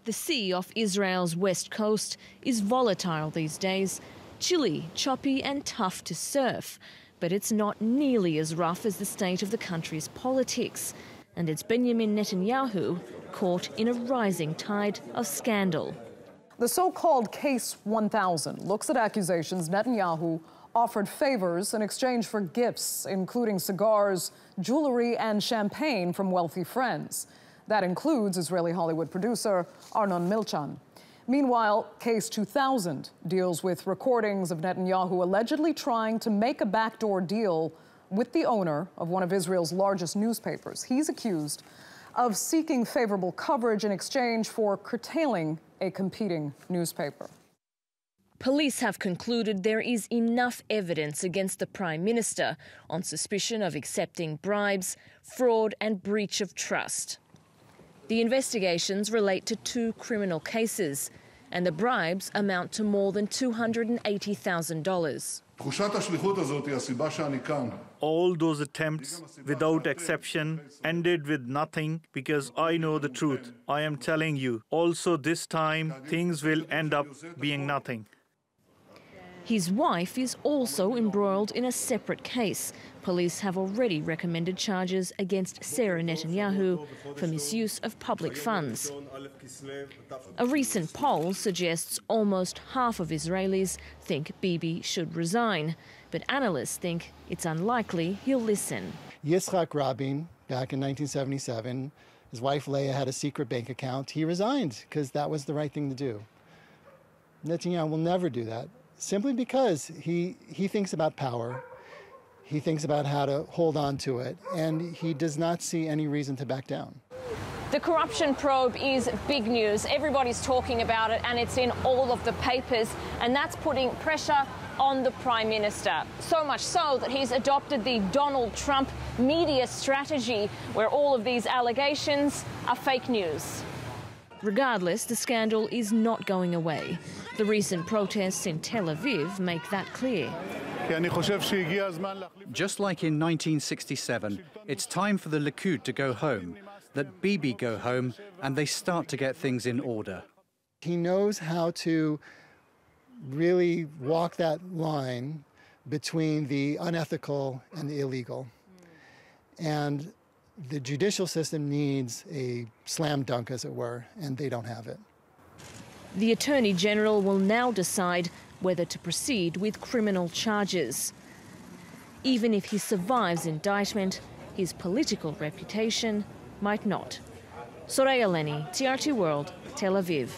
The sea off Israel's west coast is volatile these days, chilly, choppy and tough to surf. But it's not nearly as rough as the state of the country's politics. And it's Benjamin Netanyahu caught in a rising tide of scandal. The so-called Case 1000 looks at accusations Netanyahu offered favors in exchange for gifts, including cigars, jewelry and champagne from wealthy friends. That includes Israeli Hollywood producer Arnon Milchan. Meanwhile, Case 2000 deals with recordings of Netanyahu allegedly trying to make a backdoor deal with the owner of one of Israel's largest newspapers. He's accused of seeking favorable coverage in exchange for curtailing a competing newspaper. Police have concluded there is enough evidence against the Prime Minister on suspicion of accepting bribes, fraud and breach of trust. The investigations relate to 2 criminal cases, and the bribes amount to more than $280,000. All those attempts, without exception, ended with nothing because I know the truth. I am telling you, also this time, things will end up being nothing. His wife is also embroiled in a separate case. Police have already recommended charges against Sarah Netanyahu for misuse of public funds. A recent poll suggests almost half of Israelis think Bibi should resign, but analysts think it's unlikely he'll listen. Yitzhak Rabin, back in 1977, his wife Leah had a secret bank account. He resigned because that was the right thing to do. Netanyahu will never do that, simply because he thinks about power. He thinks about how to hold on to it, and he does not see any reason to back down. The corruption probe is big news. Everybody's talking about it, and it's in all of the papers, and that's putting pressure on the Prime Minister. So much so that he's adopted the Donald Trump media strategy, where all of these allegations are fake news. Regardless, the scandal is not going away. The recent protests in Tel Aviv make that clear. Just like in 1967, it's time for the Likud to go home, let Bibi go home, and they start to get things in order. He knows how to really walk that line between the unethical and the illegal. And the judicial system needs a slam dunk, as it were, and they don't have it. The Attorney General will now decide whether to proceed with criminal charges. Even if he survives indictment, his political reputation might not. Soraya Lennie, TRT World, Tel Aviv.